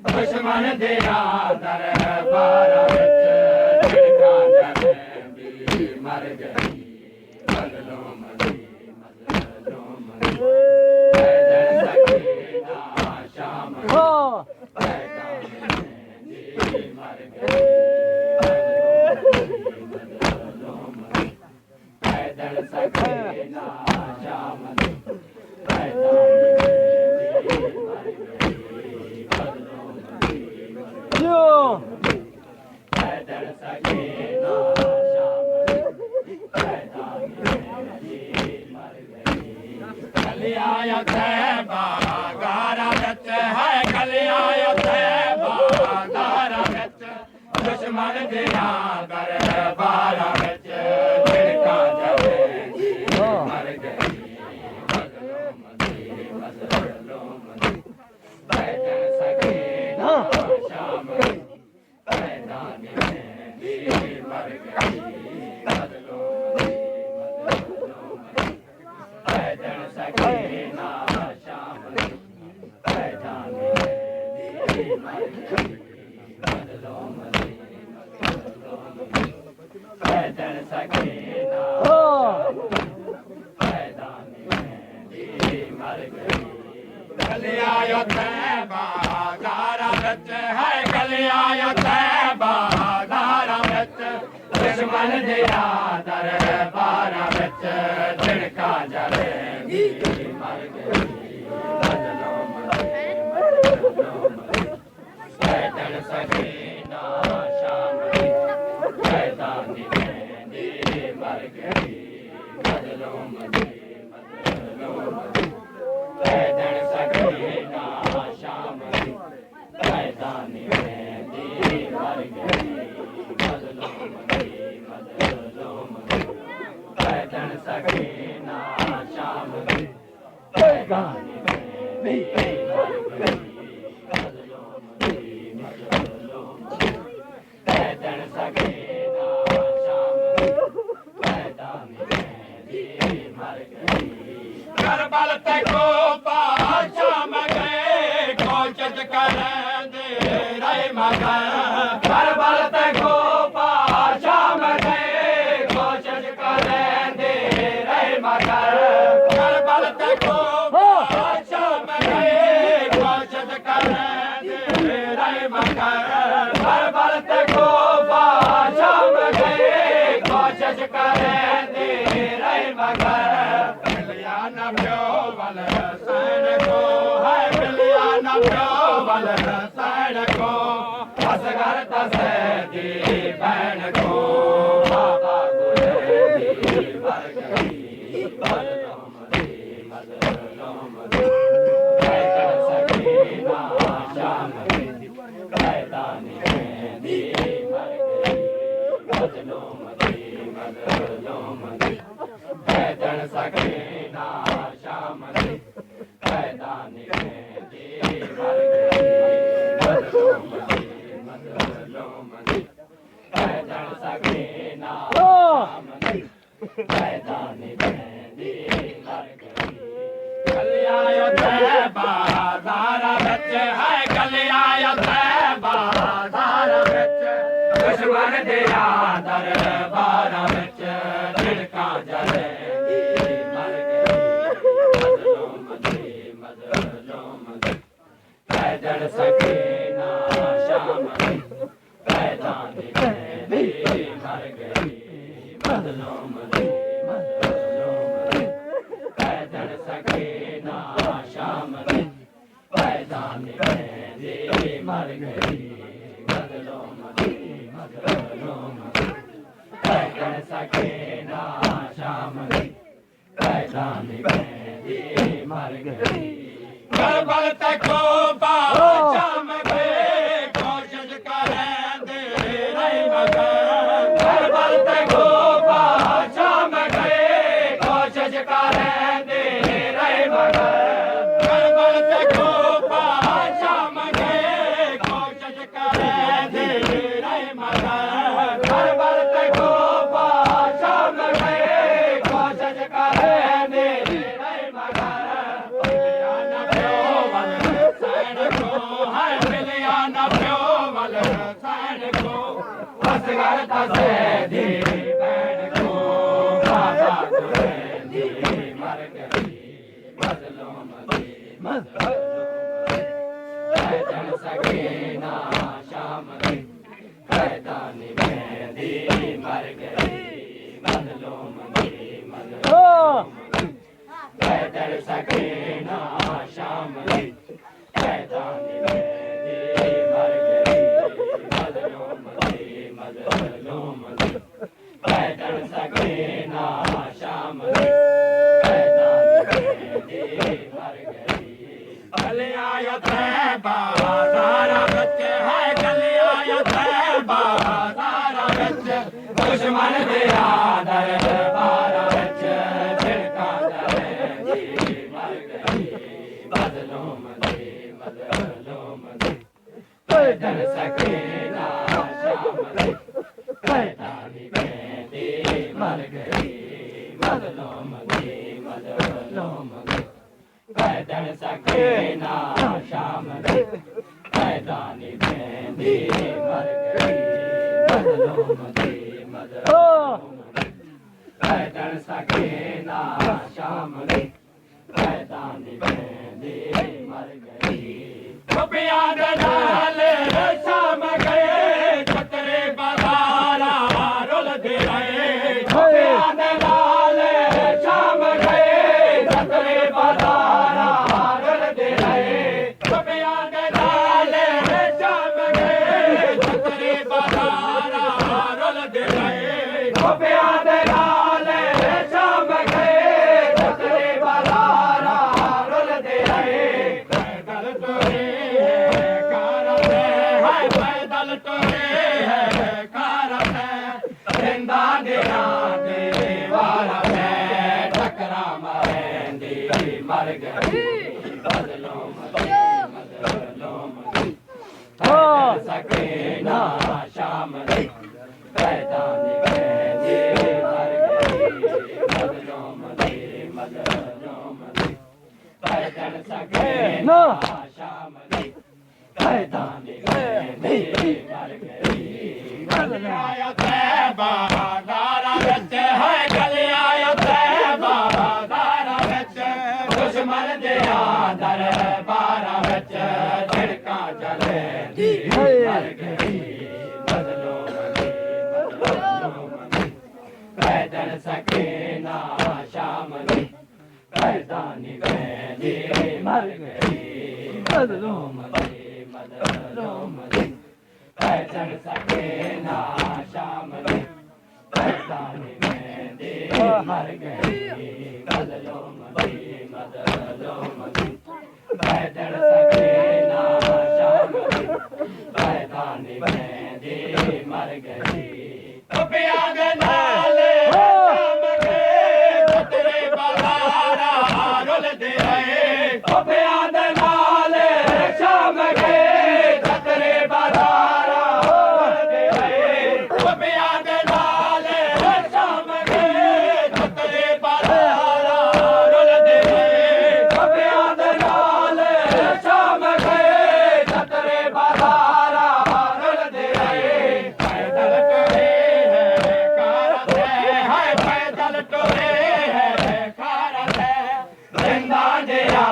दुश्मन दिया दरबार विच झिड़का जले भी मर गई मजलूम दी मजलूम दी पैदल सकीना शाम पैदल मर गई मजलूम दी पैदल सकीना शाम पैदल दुश्मन दिया दरबार विच झिड़का जले मर गई मजलूम दी मजलूम दी पैदल सकीना शाम पैदान दी मर गई मजलूम दी मजलूम दी पैदल सकीना शाम पैदान दी मर गई मजलूम दी पैदल सकीना पैदान दी मर गई गलिया यो तैबा गारा विच है गलिया यो तैबा गारा विच दुश्मन दिया दरबार विच झिड़का जले मर गई मजलूम दी मजलूम दी पैदल सकीना शाम पैदान दी मर गई मजलूम दी मजलूम दी पैदल सकीना शाम पैदान दी मर गई मजलूम दी मजलूम दी पैदल सकीना शाम पैदान दी मर गई मजलूम दी मजलूम दी पैदल सकीना शाम पैदान दी मर गई करबल ते को शाम गए कोशिश करेंदे रहे मगर करबल ते को शाम गए कोशिश करेंदे रहे मगर करबल ते को शाम गए कोशिश करेंदे रहे मगर करबल ते को शाम गए कोशिश करेंदे रहे मगर न प्यो बल सैन को है मिलिया न प्यो बल सैन को असगर तसे दी बहन को बाबा गुरे दी मर गई मजलूम दी मजलूम दी पैदल सकीना शाम पैदान दी मर गई मजलूम दी मजलूम दी पैदल सकीना शाम पैदान दी मर गई मजलूम दी मजलूम दी पैदल सकीना शाम पैदान दी मर गई गलिया यो तैबा दारा विच है गलिया यो तैबा दारा विच दुश्मन दिया दरबार विच झिड़का जले मर गई मजलूम दी मजलूम दी पैदल सकीना शाम पैदान दी मर गई मजलूम दी मजलूम दी पैदल सकीना शाम पैदान दी मर गई मजलूम दी पैदल सकीना शाम गई पैदानी मेरी मर गई करबल तको शाम गए कोशिश करेंगे नहीं मगर करबल तको शाम गए कोशिश करेंगे नहीं मगर करबल तको शाम गए कोशिश करेंगे नहीं मगर करबल तको शाम गए कोशिश करेंगे नहीं मगर करता से दी बैठ को बाबा दी मर गई बदलो पैदल सकीना शाम गई पैदानी मेहंदी मर गई बदलो पैदल सकीना शाम गई पैदानी मेहंदी मर गई बदलो पैदल सकीना शाम मर गई गलियां बाजारा बच्चे है गलियां बाजारा बच्चे दुश्मन दिया दरबारा बच्चे छिड़का मर गई बदलो पैदल सकीना शाम पैदानी मेहंदी मर गई बदलो पैदल सकीना शाम पैदानी मेहंदी मर गई बदलो पैदल सकीना शाम पैदानी मेहंदी मर गई शाम गए छतरे बाजारा रुल दे रहे शाम गए छतरे बाजारा रुल दे रहे शाम गए छतरे बाजारा रुल दे रहे शाम गए छतरे बाजारा रुल दे रहे पैदल टोरे पैदल टोरे है कारत जिंदा दिया वाला है टकरा मरेंदी मर गई बदलो पैदल सकीना शाम पैदानी मेहंदी मर गई बदलो पैदल सकीना शाम पैदानी मेहंदी मर गई गलियां बाजारा बच्च है गलियां बाजारा बच्च दुश्मन दिया दरबारा बच्च झिड़का चले मर गई बदलो पैदल सकीना शाम पैदानी मेहंदी मर गई बदलो पैदल सकीना शाम पैदानी मेहंदी मर गई बदलो पैदल सकीना शाम पैदानी मेहंदी मर गई शाम गए छतरे बाजारा रुल दे रहे शाम गए छतरे बाजारा रुल दे रहे शाम गए छतरे बाजारा रुल दे रहे शाम गए छतरे बाजारा रुल दे रहे पैदल टोरे है कारत है पैदल टोरे है कारत है जिंदा दिया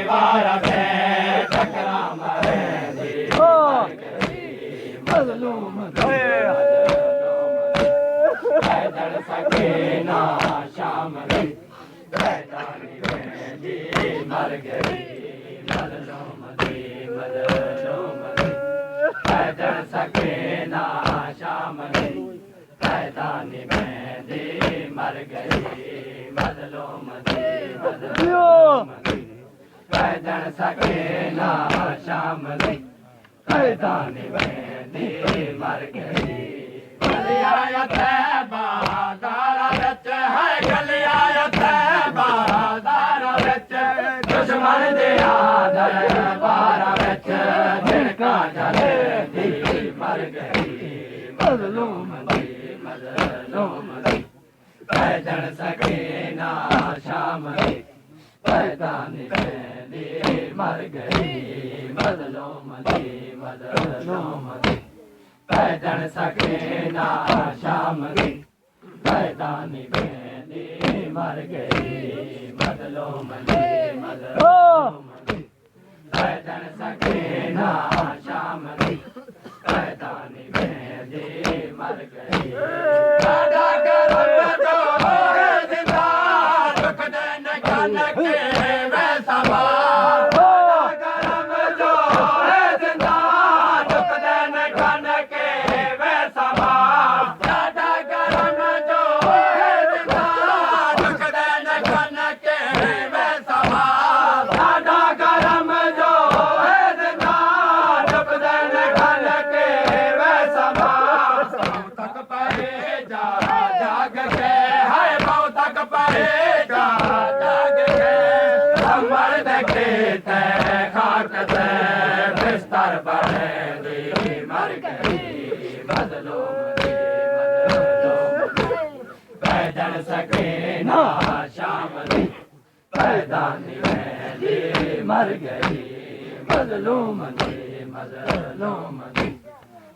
वारा है टकरा मरेंदी बदलो पैदल सकीना शाम पैदानी मेहंदी मर गई बदलो पैदल सकीना शाम पैदल सके ना शाम दी कैदानी बहनी मर गई गलिया तैबा दारा विच है गलिया तैबा दारा विच दुश्मन दिया दरबार विच झिड़का जले दी मर गई मजलूम दी पैदल सके ना शाम दी पैदानी बहनी मर गई मजलूम दी पैदल सके ना शाम दी पैदानी बहनी मर गई मजलूम दी पैदल सके ना शाम दी पैदानी बहनी मर गई साडा करम जो है जिंदा दुख दे न कन के वे समा साडा करम जो है जिंदा दुख दे न कन के वे समा साडा करम जो है जिंदा दुख दे न कन के वे समा साडा करम जो है जिंदा दुख दे न कन के वे समा तक परे जा जाग के है बहु तक परे जा जाग के हमर देखे ते खाक ते बिस्तर बड़े दी मर गई पैदल सके ना शाम दी पैदानी बहनी मर गई मजलूम दी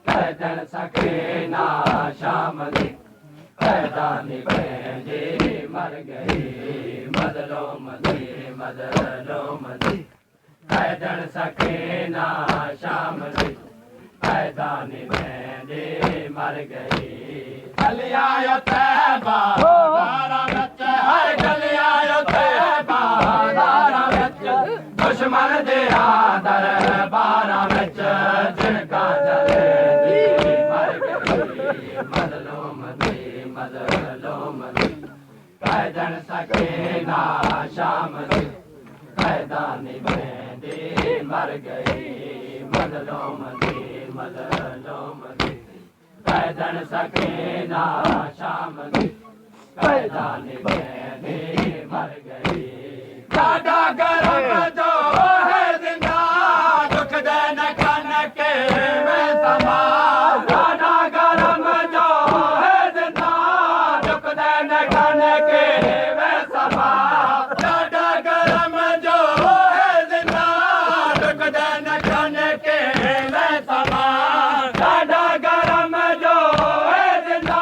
पैदल सके ना शाम दी पैदानी बहनी मर गई मजलूम दी पैदल सके ना शाम दी पैदानी बहनी मर गई गलिया तैबा दारा विच है गलिया तैबा दारा विच दुश्मन दिया दरबार विच झिड़का जले दी मर गई मजलूम दी पैदल सके ना शाम दी पैदानी बहनी मर गई मजलूम दी पैदल सके ना शाम दी पैदानी बहनी मर गई साडा करम जो है जिंदा दुख दे न कन के वे समा साडा करम जो है जिंदा दुख दे न कन के वे समा साडा करम जो है जिंदा दुख दे न कन के वे समा साडा करम जो है जिंदा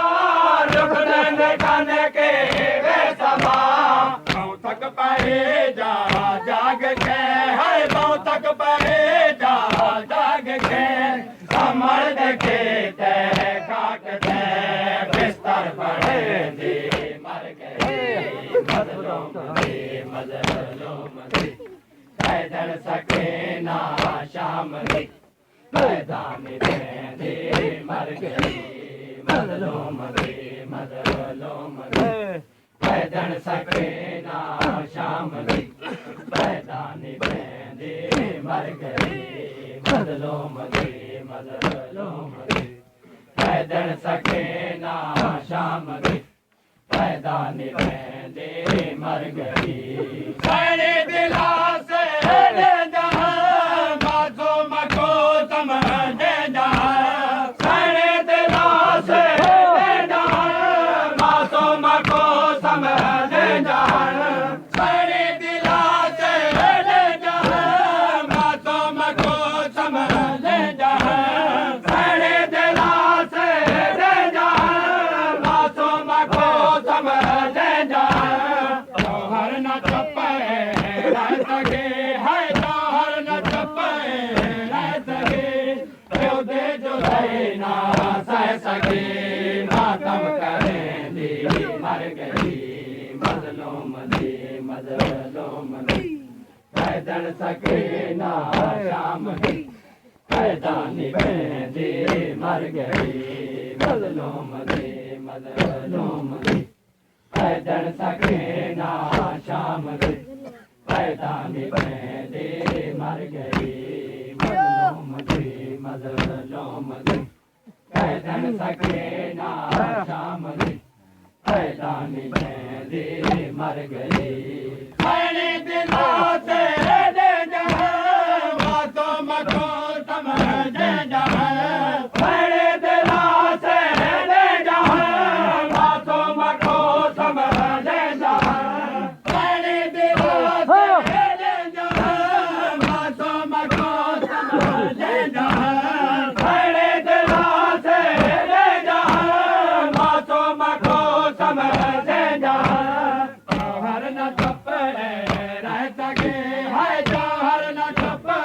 दुख दे न कन के वे समा बहु तक परे जा जाग के है बहु तक परे जा जाग के समर देखे ते खाक ते बिस्तर पड़े दी मर गई मजलूम दी पैदल सके ना शाम दी पैदानी बहनी मर गई मजलूम दी पैदल सके ना शाम दी पैदानी बहनी मर गई मजलूम दी पैदल सके ना शाम दी पैदानी बहनी मर गई सारे दिला से ले जहां मासूम को समझे जहां सारे दिला से ले जहां मासूम को समझे जहां सारे दिला से ले जहां मासूम को समझे जहां सारे दिला से ले जहां मासूम को समझे जहां हर न चपे रह सके है हर न चपे रह सके दे जो ना सह सके मातम करें दी मर गई मजलूम दी पैदल सके ना शाम दी पैदानी बहनी मर गई मजलूम दी पैदल सके ना शाम दी पैदानी पैदे मर गई मजलूम थी मजलूम थी कैदन सके ना शाम थी पैदानी पैदे मर गई मैंने दिलों से दे जहाँ बातों मको समझे जहाँ मैंने दिलों से दे जहाँ बातों मको समझे जहाँ मैंने दिलों से दे जहाँ बातों मको समझे जहाँ मैंने दिलों से दे जहाँ बातों मको समझे जहाँ जौहर न छपे रह सके है जौहर न छपे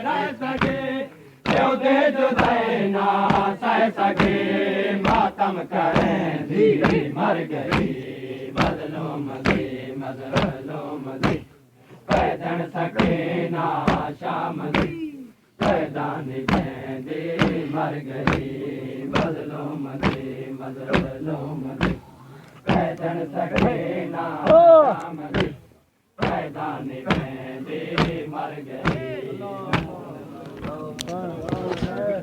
रह सके दे जुदाई ना सह सके मातम करें धीरे मर गई मजलूम थी मजलूम थी पैदन सके ना शाम थी पैदानी पैदे मर गई मजलूम थी मजलूम थी पैदन सके ना शाम थी पैदानी पैदे मर गई